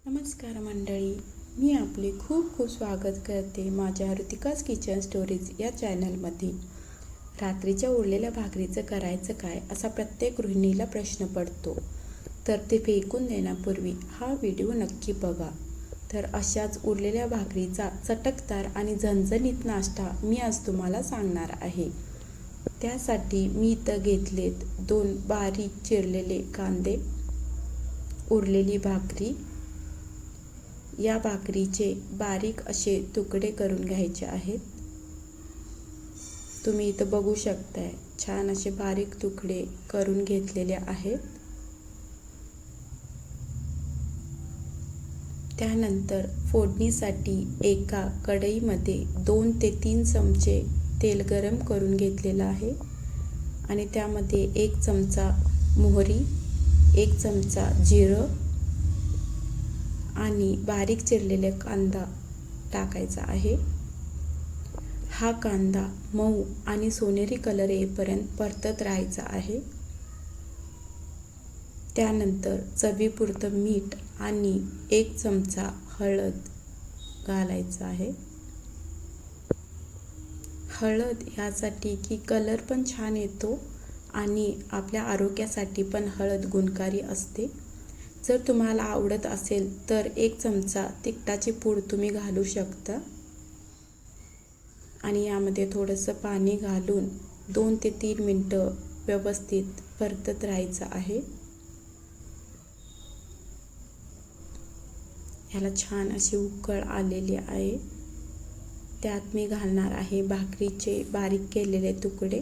नमस्कार मंडळी, मी आपले खूप खूप स्वागत करते माझ्या ऋतिकाज किचन स्टोरीज या चॅनलमध्ये. रात्रीच्या उरलेल्या भाकरीचं करायचं काय असा प्रत्येक गृहिणीला प्रश्न पडतो, तर ते फेकून देण्यापूर्वी हा व्हिडिओ नक्की बघा. तर अशाच उरलेल्या भाकरीचा चटकदार आणि झणझणीत नाश्ता मी आज तुम्हाला सांगणार आहे. त्यासाठी मी इथं घेतलेत 2 बारीक चिरलेले कांदे, उरलेली भाकरी. या भाकरीचे बारीक असे तुकडे करून घ्यायचे आहेत. तुम्ही इथं बघू शकताय, छान असे बारीक तुकडे करून घेतलेले आहेत. त्यानंतर फोडणीसाठी एका कढईमध्ये 2 ते 3 चमचे तेल गरम करून घेतलेलं आहे आणि त्यामध्ये 1 चमचा मोहरी, 1 चमचा जिरं आणि बारीक चिरलेला कांदा टाकायचा आहे. हा कांदा मऊ आणि सोनेरी कलर येईपर्यंत परतत राहायचा आहे. त्यानंतर चवीपुरतं मीठ आणि 1 चमचा हळद घालायचं आहे. हळद ह्यासाठी की कलर पण छान येतो आणि आपल्या आरोग्यासाठी पण हळद गुणकारी असते. जर तुम्हाला आवडत असेल तर 1 चमचा तिखटाची पूड तुम्ही घालू शकता आणि यामध्ये थोडंसं पाणी घालून 2 ते 3 मिनटं व्यवस्थित परतत राहायचं आहे. ह्याला छान अशी उकळ आलेली आहे. त्यात मी घालणार आहे भाकरीचे बारीक केलेले तुकडे.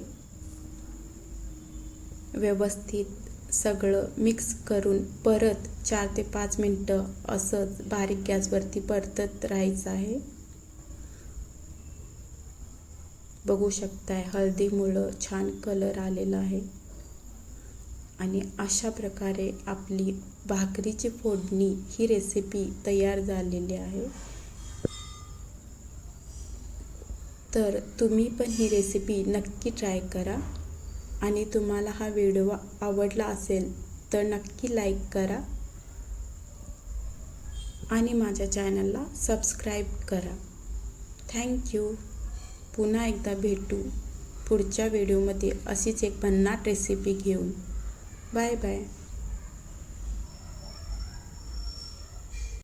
व्यवस्थित सगळं मिक्स करून परत 4 ते 5 मिनटं असंच बारीक गॅसवरती परतत राहायचं आहे. बघू शकताय, हळदीमुळं छान कलर आलेला आहे आणि अशा प्रकारे आपली भाकरीची फोडणी ही रेसिपी तयार झालेली आहे. तर तुम्ही पण ही रेसिपी नक्की ट्राय करा आणि तुम्हाला हा व्हिडिओ आवडला असेल तर नक्की लाईक करा आणि माझ्या चॅनलला सबस्क्राईब करा. थँक्यू. पुन्हा एकदा भेटू पुढच्या व्हिडिओमध्ये अशीच एक भन्नाट रेसिपी घेऊन. Bye bye.